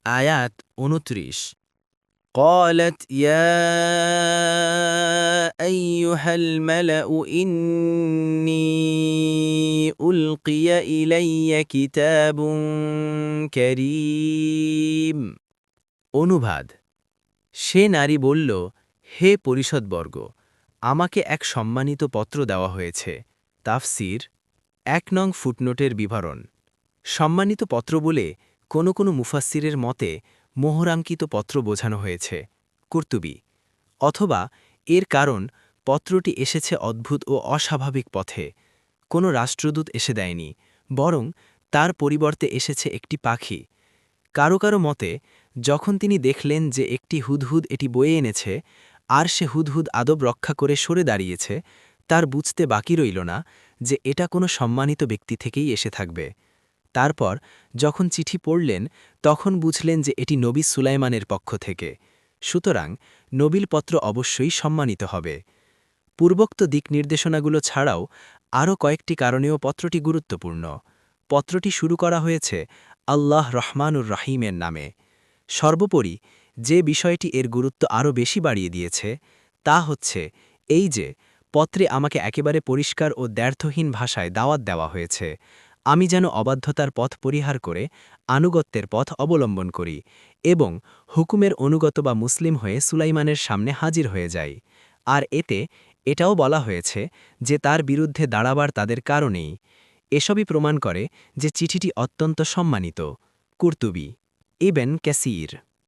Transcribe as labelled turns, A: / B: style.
A: আয়াত ২৯ قالت يا أيها الملأ إني ألقي إلي كتاب كريم অনুবাদ সে নারী বলল, হে পরিষদবর্গ, আমাকে এক সম্মানিত পত্র দেওয়া হয়েছে। তাফসির ১ নং ফুটনোটের বিবরণ। সম্মানিত পত্র বলে কোনো মুফাসসিরের মতে মোহরাঙ্কিত পত্র বোঝানো হয়েছে, কুর্তুবী। অথবা এর কারণ পত্রটি এসেছে অদ্ভুত ও অস্বাভাবিক পথে। কোনো রাষ্ট্রদূত এসে দেয়নি, বরং তার পরিবর্তে এসেছে একটি পাখি। কারো মতে যখন তিনি দেখলেন যে একটি হুদহুদ এটি বয়ে এনেছে, আর সে হুদহুদ আদব রক্ষা করে সরে দাঁড়িয়েছে, তার বুঝতে বাকি রইল না যে এটা কোনো সম্মানিত ব্যক্তি থেকেই এসে থাকবে। তারপর যখন চিঠি পড়লেন, তখন বুঝলেন যে এটি নবী সুলাইমানের পক্ষ থেকে। সুতরাং নবীল পত্র অবশ্যই সম্মানিত হবে। পূর্বোক্ত দিক নির্দেশনাগুলো ছাড়াও আরও কয়েকটি কারণেও পত্রটি গুরুত্বপূর্ণ। পত্রটি শুরু করা হয়েছে আল্লাহ রহমানুর রাহিমের নামে। সর্বোপরি যে বিষয়টি এর গুরুত্ব আরও বেশি বাড়িয়ে দিয়েছে, তা হচ্ছে এই যে পত্রে আমাকে একেবারে পরিষ্কার ও দ্ব্যর্থহীন ভাষায় দাওয়াত দেওয়া হয়েছে, আমি যেন অবাধ্যতার পথ পরিহার করে আনুগত্যের পথ অবলম্বন করি এবং হুকুমের অনুগত বা মুসলিম হয়ে সুলাইমানের সামনে হাজির হয়ে যাই। আর এটাও বলা হয়েছে যে তার বিরুদ্ধে দাঁড়াবার তাদের কারণেই। এসবই প্রমাণ করে যে চিঠিটি অত্যন্ত সম্মানিত। কুর্তুবী, ইবন কাসির।